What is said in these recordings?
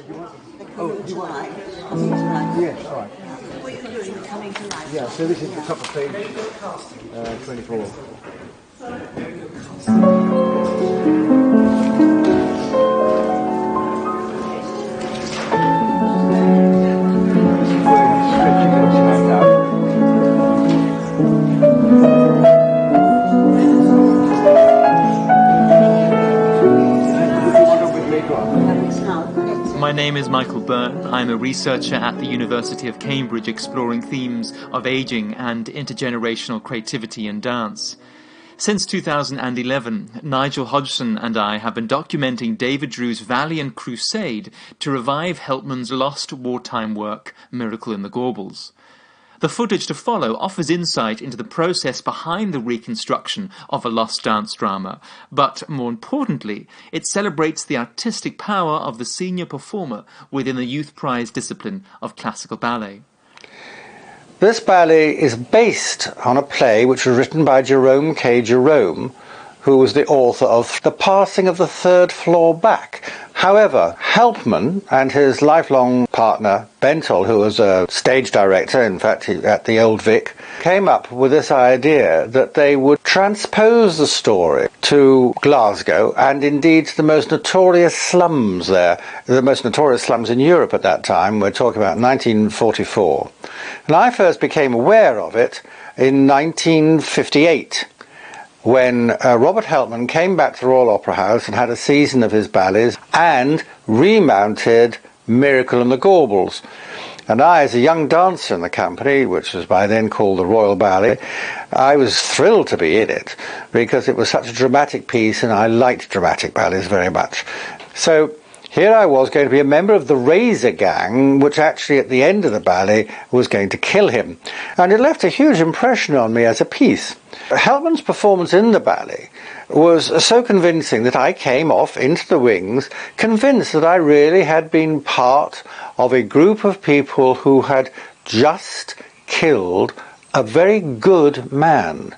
Oh, do you want? Coming to life. Yes, right. What you're doing, coming to life. Yeah, so this is the top of page 24. My name is Michael Byrne. I'm a researcher at the University of Cambridge exploring themes of aging and intergenerational creativity in dance. Since 2011, Nigel Hodgson and I have been documenting David Drew's valiant crusade to revive Helpmann's lost wartime work, Miracle in the Gorbals. The footage to follow offers insight into the process behind the reconstruction of a lost dance drama, but more importantly, it celebrates the artistic power of the senior performer within the youth prize discipline of classical ballet. This ballet is based on a play which was written by Jerome K. Jerome, who was the author of The Passing of the Third Floor Back. However, Helpmann and his lifelong partner, Bentel, who was a stage director, in fact, at the Old Vic, came up with this idea that they would transpose the story to Glasgow and indeed to the most notorious slums there, the most notorious slums in Europe at that time. We're talking about 1944. And I first became aware of it in 1958. When Robert Helpmann came back to the Royal Opera House and had a season of his ballets and remounted Miracle in the Gorbals. And I, as a young dancer in the company, which was by then called the Royal Ballet, I was thrilled to be in it because it was such a dramatic piece and I liked dramatic ballets very much. So here I was going to be a member of the Razor Gang, which actually at the end of the ballet was going to kill him. And it left a huge impression on me as a piece. Helpmann's performance in the ballet was so convincing that I came off into the wings, convinced that I really had been part of a group of people who had just killed a very good man.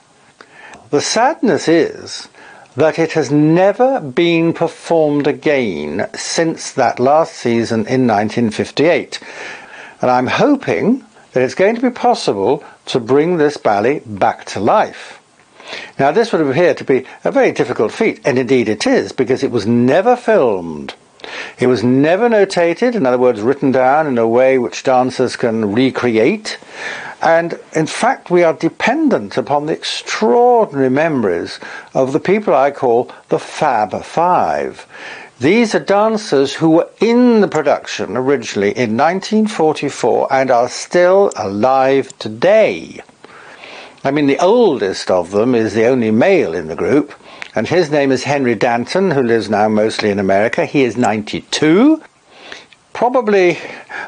The sadness is that it has never been performed again since that last season in 1958. And I'm hoping that it's going to be possible to bring this ballet back to life. Now, this would appear to be a very difficult feat, and indeed it is, because it was never filmed. It was never notated, in other words, written down in a way which dancers can recreate. And in fact, we are dependent upon the extraordinary memories of the people I call the Fab Five. These are dancers who were in the production originally in 1944 and are still alive today. I mean, the oldest of them is the only male in the group, and his name is Henry Danton, who lives now mostly in America. He is 92. Probably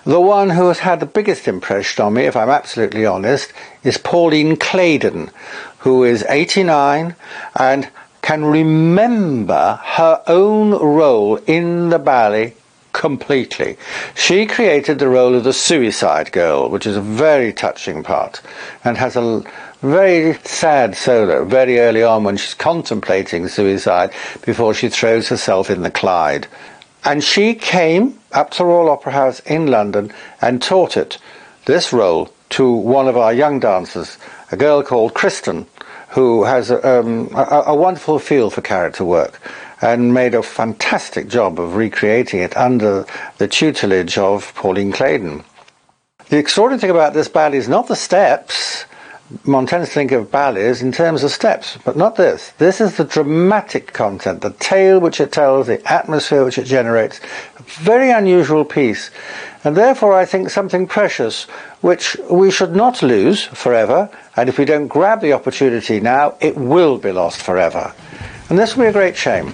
the one who has had the biggest impression on me, if I'm absolutely honest, is Pauline Claydon, who is 89 and can remember her own role in the ballet completely. She created the role of the Suicide Girl, which is a very touching part, and has a very sad solo very early on when she's contemplating suicide before she throws herself in the Clyde. And she came up to Royal Opera House in London and taught this role to one of our young dancers, a girl called Kristen, who has a wonderful feel for character work and made a fantastic job of recreating it under the tutelage of Pauline Claydon. The extraordinary thing about this ballet is not the steps. One tends to think of ballets in terms of steps, but not this. This is the dramatic content, the tale which it tells, the atmosphere which it generates. A very unusual piece, and therefore I think something precious, which we should not lose forever, and if we don't grab the opportunity now, it will be lost forever. And this will be a great shame.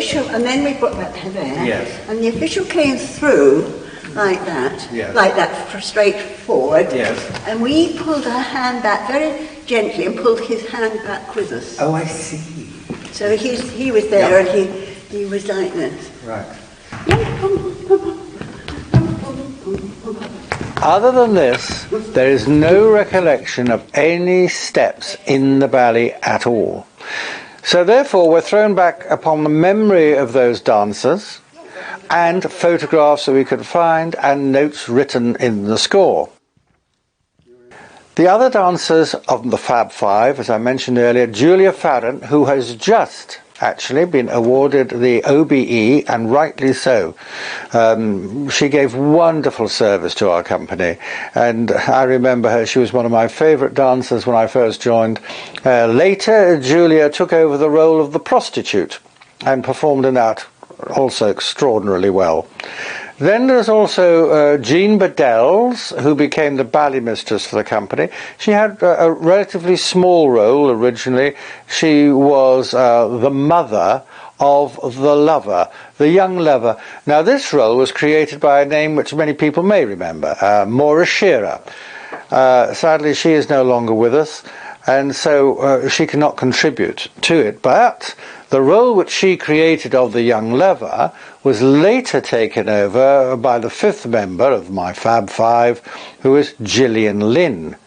official, and then we put that there, Yes. and the official came through like that, Yes. like that, straight forward. Yes. And we pulled our hand back very gently and pulled his hand back with us. Oh, I see. So he was there, and he was like this. Right. Other than this, there is no recollection of any steps in the ballet at all. So therefore, we're thrown back upon the memory of those dancers and photographs that we could find and notes written in the score. The other dancers of the Fab Five, as I mentioned earlier, Julia Farron, who has just actually been awarded the OBE, and rightly so. She gave wonderful service to our company, and I remember her. She was one of my favourite dancers when I first joined. Later, Julia took over the role of the prostitute and performed in that also extraordinarily well. Then there's also Jean Bedels, who became the ballet mistress for the company. She had a relatively small role originally. She was the mother of the lover, the young lover. Now this role was created by a name which many people may remember, Maura Shearer. Sadly, she is no longer with us, and so she cannot contribute to it. But the role which she created of the young lover was later taken over by the fifth member of my Fab Five, who is Gillian Lynne.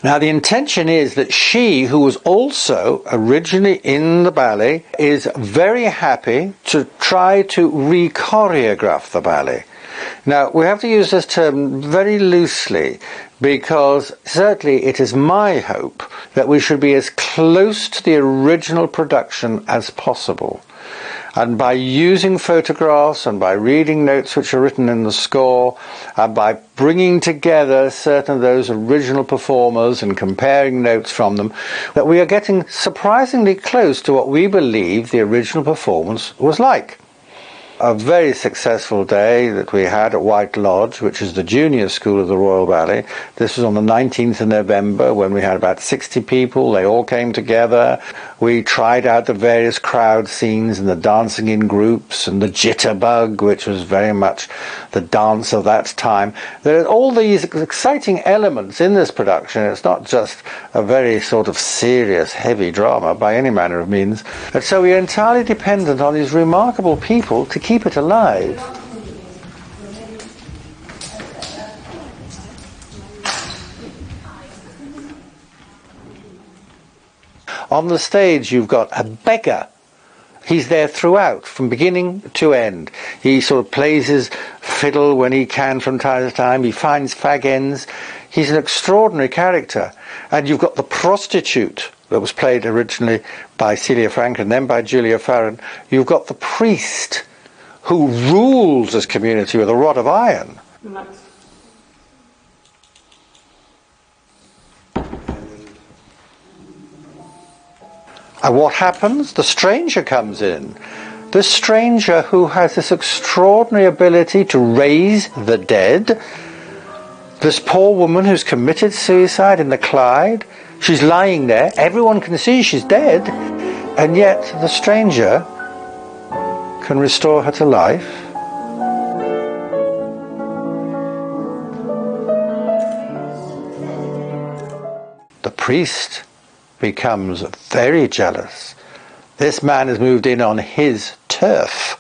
Now the intention is that she, who was also originally in the ballet, is very happy to try to re-choreograph the ballet. Now, we have to use this term very loosely, because certainly it is my hope that we should be as close to the original production as possible. And by using photographs and by reading notes which are written in the score, and by bringing together certain of those original performers and comparing notes from them, that we are getting surprisingly close to what we believe the original performance was like. A very successful day that we had at White Lodge, which is the junior school of the Royal Ballet. This was on the 19th of November when we had about 60 people. They all came together. We tried out the various crowd scenes and the dancing in groups and the jitterbug, which was very much the dance of that time. There are all these exciting elements in this production. It's not just a very sort of serious, heavy drama by any manner of means. And so we are entirely dependent on these remarkable people to keep it alive. On the stage you've got a beggar. He's there throughout, from beginning to end. He sort of plays his fiddle when he can from time to time. He finds fag ends. He's an extraordinary character. And you've got the prostitute that was played originally by Celia Franklin, then by Julia Farron. You've got the priest who rules this community with a rod of iron. And what happens? The stranger comes in. The stranger who has this extraordinary ability to raise the dead. This poor woman who's committed suicide in the Clyde. She's lying there. Everyone can see she's dead. And yet the stranger can restore her to life. The priest becomes very jealous. This man has moved in on his turf.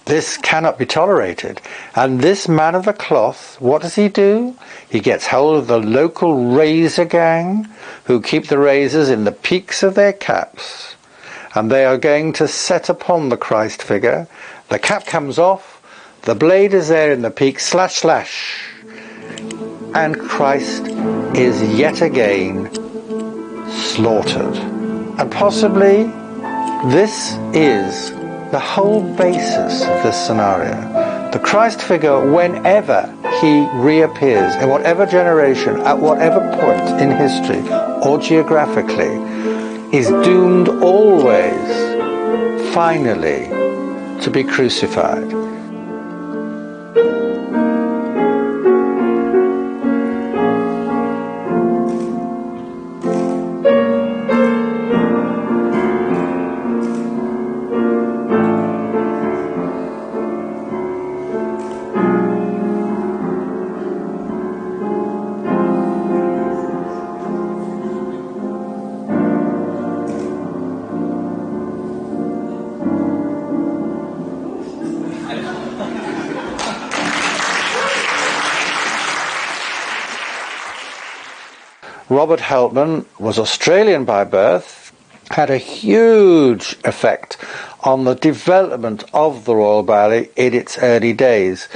This cannot be tolerated. And this man of the cloth, what does he do? He gets hold of the local razor gang, who keep the razors in the peaks of their caps. And they are going to set upon the Christ figure. The cap comes off, the blade is there in the peak, slash, slash. And Christ is yet again slaughtered. And possibly this is the whole basis of this scenario. The Christ figure, whenever he reappears, in whatever generation, at whatever point in history or geographically, is doomed always, finally, to be crucified. Robert Helpmann was Australian by birth, had a huge effect on the development of the Royal Ballet in its early days.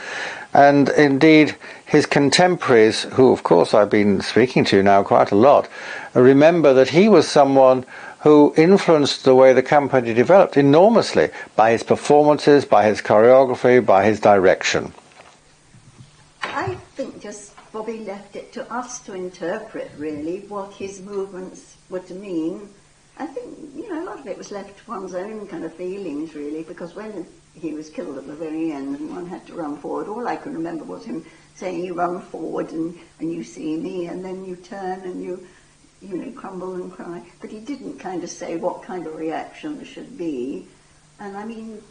And indeed, his contemporaries, who of course I've been speaking to now quite a lot, remember that he was someone who influenced the way the company developed enormously by his performances, by his choreography, by his direction. I think just Bobby left it to us to interpret, really, what his movements were to mean. I think, a lot of it was left to one's own kind of feelings, really, because when he was killed at the very end and one had to run forward, all I can remember was him saying, you run forward and you see me, and then you turn and you crumble and cry. But he didn't kind of say what kind of reaction there should be. And I mean,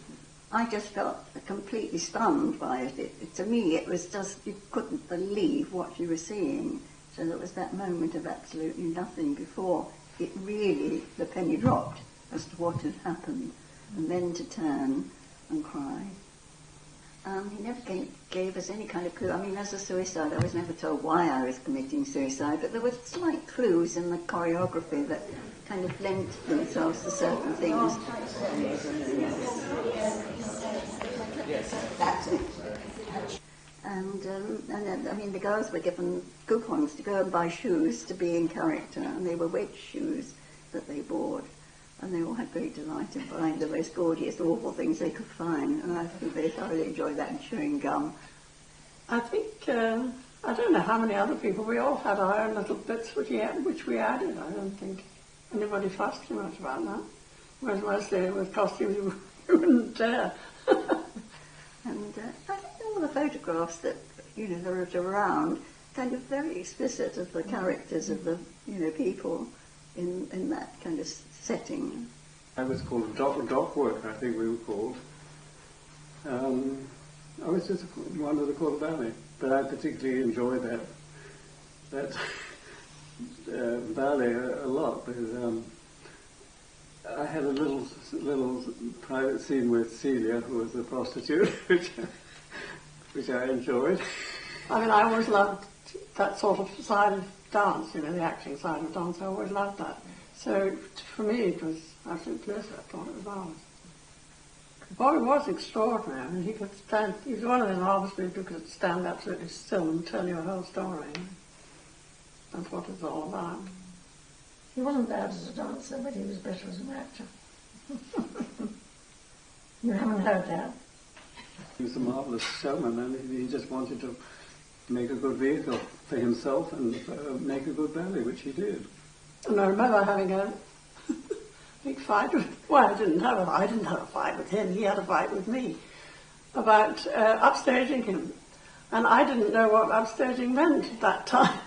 I just felt completely stunned by it. To me, it was just, you couldn't believe what you were seeing. So there was that moment of absolutely nothing before it really, the penny dropped as to what had happened. And then to turn and cry. He never gave us any kind of clue. I mean, as a suicide, I was never told why I was committing suicide, but there were slight clues in the choreography that kind of lent themselves to certain things. That's it. And then, I mean, the girls were given coupons to go and buy shoes to be in character, and they were wedge shoes that they bought. And they all had great delight in buying the most gorgeous, awful things they could find. And I think they thoroughly enjoyed that and chewing gum. I think, I don't know how many other people, we all had our own little bits which we added. I don't think anybody fussed too much about that. Whereas mostly with costumes you wouldn't dare. And I think all the photographs that, there are around, kind of very explicit of the characters of the, people in that kind of setting. I was called dock work, I think we were called. I was just one of the Royal Ballet, but I particularly enjoyed that ballet a lot because I had a little private scene with Celia, who was a prostitute, which I enjoyed. I mean, I always loved that sort of side of dance, the acting side of dance. I always loved that. So for me, it was absolute bliss. I thought it was marvelous. Bobby was extraordinary. I mean, he could stand. He was one of the marvelous people who could stand absolutely still and tell you a whole story. That's what it's all about. He wasn't bad as a dancer, but he was better as an actor. You haven't heard that. He was a marvelous showman, and he just wanted to make a good vehicle for himself and make a good ballet, which he did. And I remember having a big fight with, I didn't have a fight with him, he had a fight with me about upstaging him. And I didn't know what upstaging meant at that time.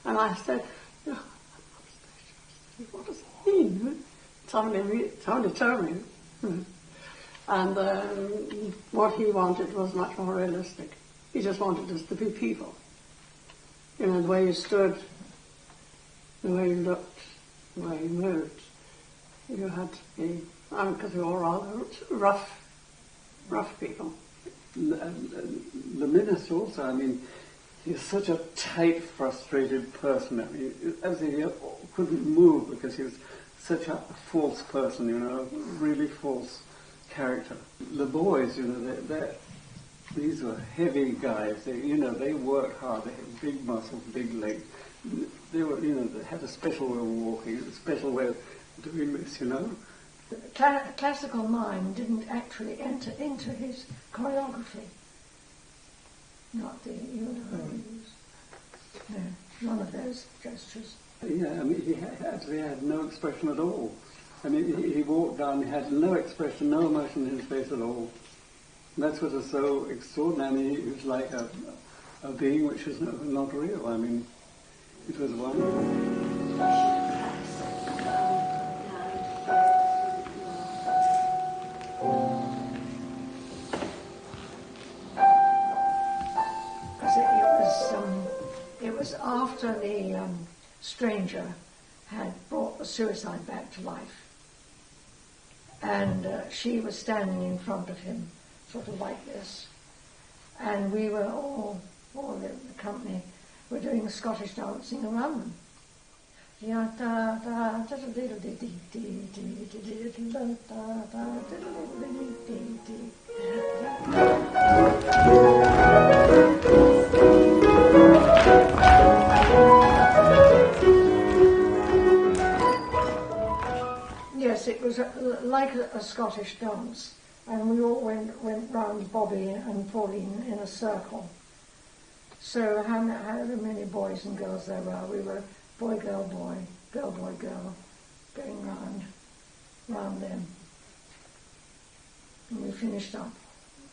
And I said, upstaging, what does it mean? Somebody told me. And what he wanted was much more realistic. He just wanted us to be people. The way you stood, the way you looked, the way you moved. You had to be, because we were all rather rough people. The minister also, I mean, he's such a tight, frustrated person. I mean, as he couldn't move because he was such a false person, a really false character. The boys, these were heavy guys. They worked hard. They had big muscles, big legs. They were, they had a special way of walking, a special way of doing this, The classical mind didn't actually enter into his choreography. Not the none of those gestures. Yeah, I mean, he actually had no expression at all. I mean, he walked down, he had no expression, no emotion in his face at all. And that's what was so extraordinary. I mean, he was like a being which was not real. I mean, it was wonderful. It was after the stranger had brought the suicide back to life, and she was standing in front of him, sort of like this, and we were all the company were doing Scottish dancing around them. Yes, it was like a Scottish dance, and we all went round Bobby and Pauline in a circle. So how many boys and girls there were? We were boy, girl, boy, girl, boy, girl, going round them. And we finished up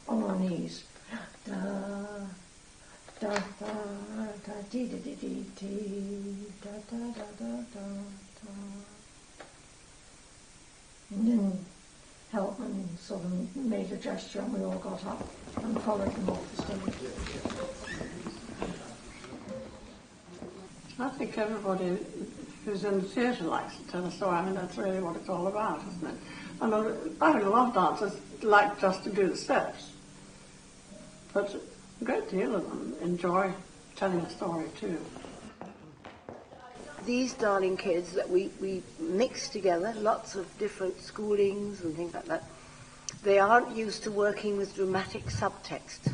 on our knees. Da, da, da, da, dee, dee, dee, dee, dee, da, da, da, da, da, da. And then Helpmann sort of made a gesture and we all got up and followed him off the stage. I think everybody who's in the theatre likes to tell a story. I mean, that's really what it's all about, isn't it? And I think a lot of dancers like just to do the steps. But a great deal of them enjoy telling a story too. These darling kids that we mix together, lots of different schoolings and things like that, they aren't used to working with dramatic subtext.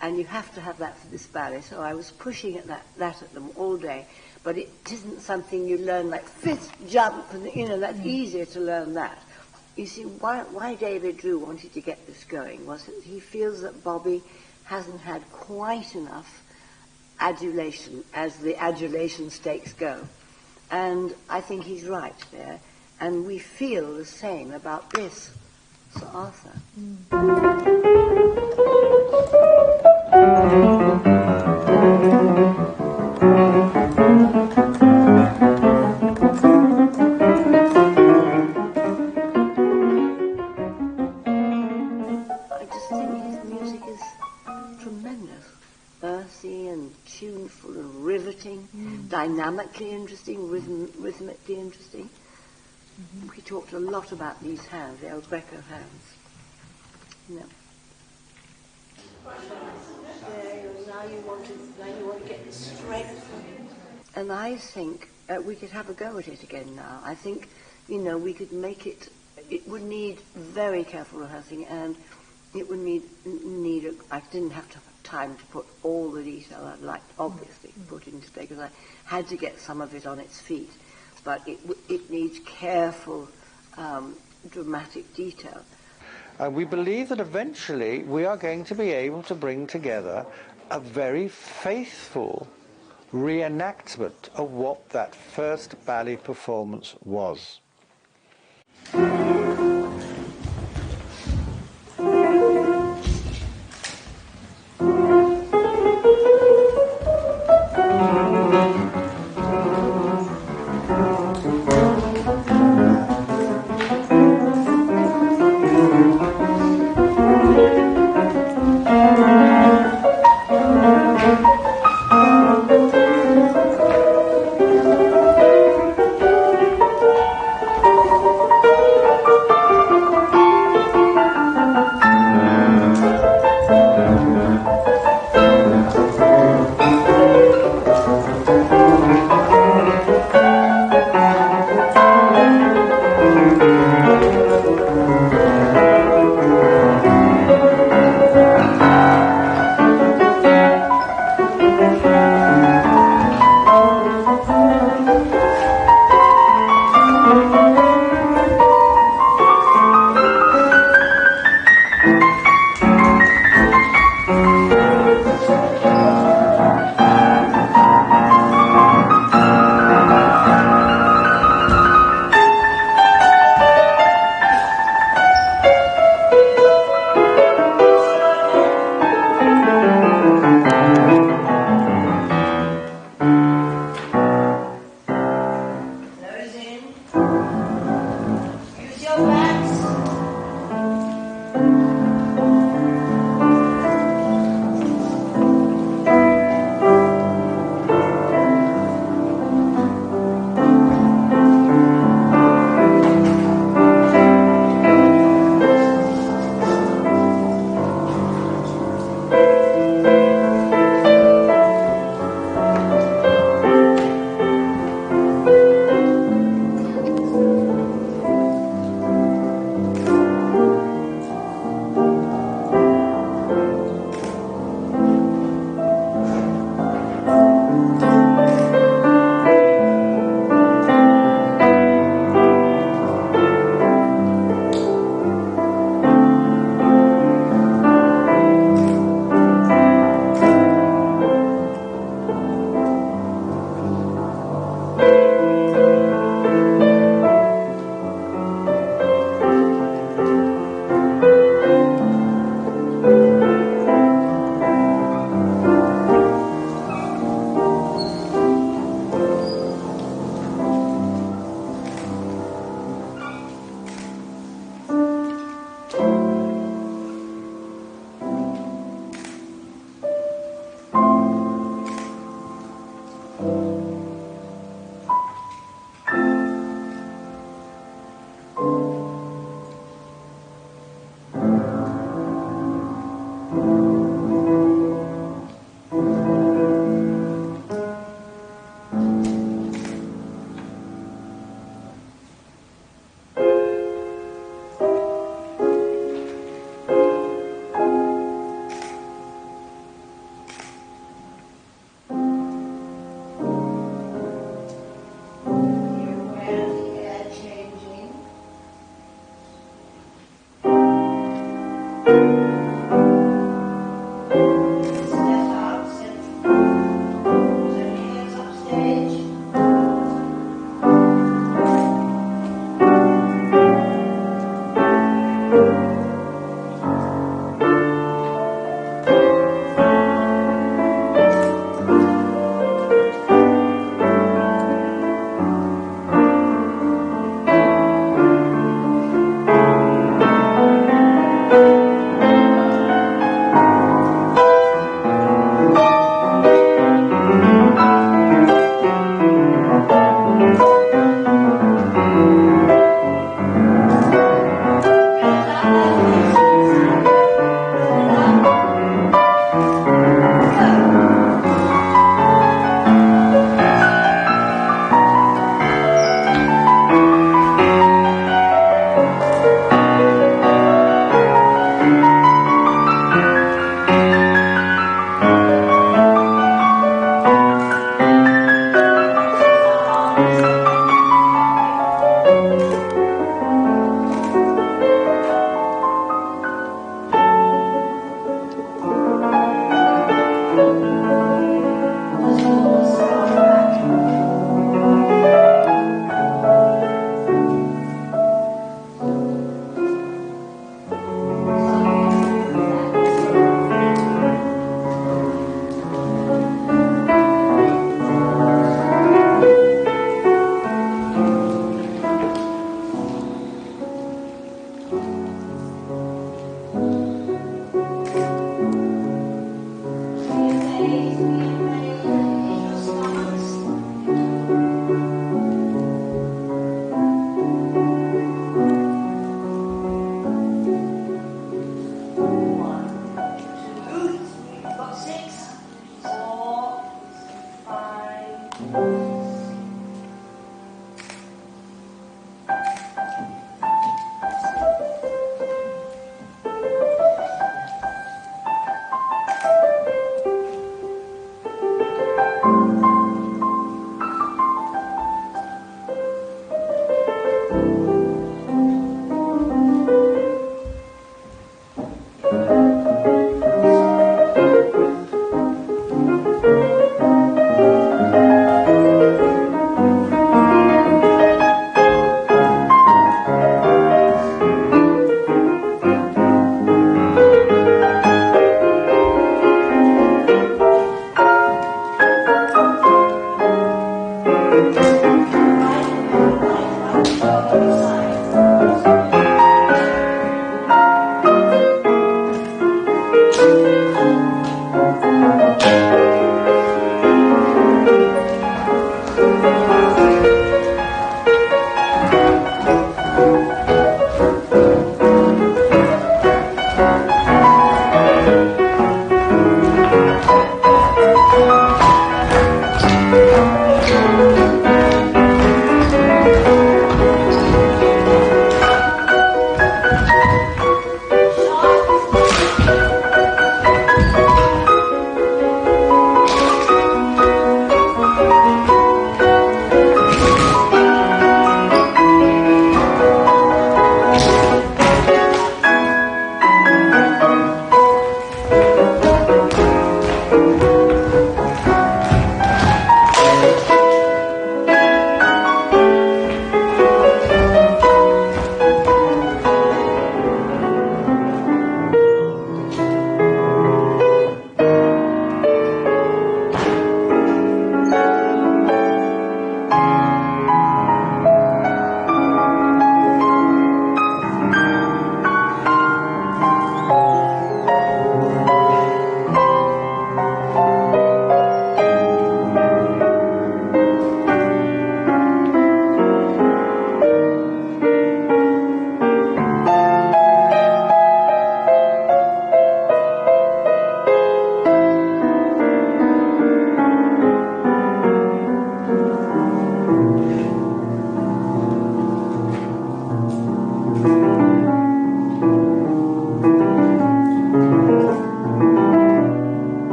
And you have to have that for this ballet. So I was pushing at that at them all day. But it isn't something you learn like fifth jump, and that's easier to learn that. You see, why David Drew wanted to get this going was that he feels that Bobby hasn't had quite enough adulation, as the adulation stakes go. And I think he's right there. And we feel the same about this, Sir Arthur. I just think his music is tremendous. Earthy and tuneful and riveting, dynamically interesting, rhythmically interesting. We talked a lot about these hands, the El Greco hands. Now you want to get the strength. And I think we could have a go at it again now. I think, we could make it. It would need very careful rehearsing, and it would need. I didn't have time to put all the detail I'd like, obviously, put into it, because I had to get some of it on its feet. But it needs careful, dramatic detail. We believe that eventually we are going to be able to bring together a very faithful reenactment of what that first ballet performance was.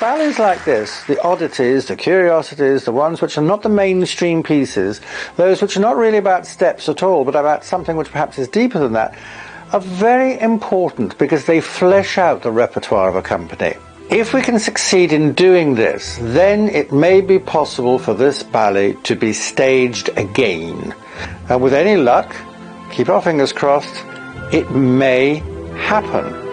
ballets like this, the oddities, the curiosities, the ones which are not the mainstream pieces, those which are not really about steps at all, but about something which perhaps is deeper than that, are very important because they flesh out the repertoire of a company. If we can succeed in doing this, then it may be possible for this ballet to be staged again. And with any luck, keep our fingers crossed, it may happen.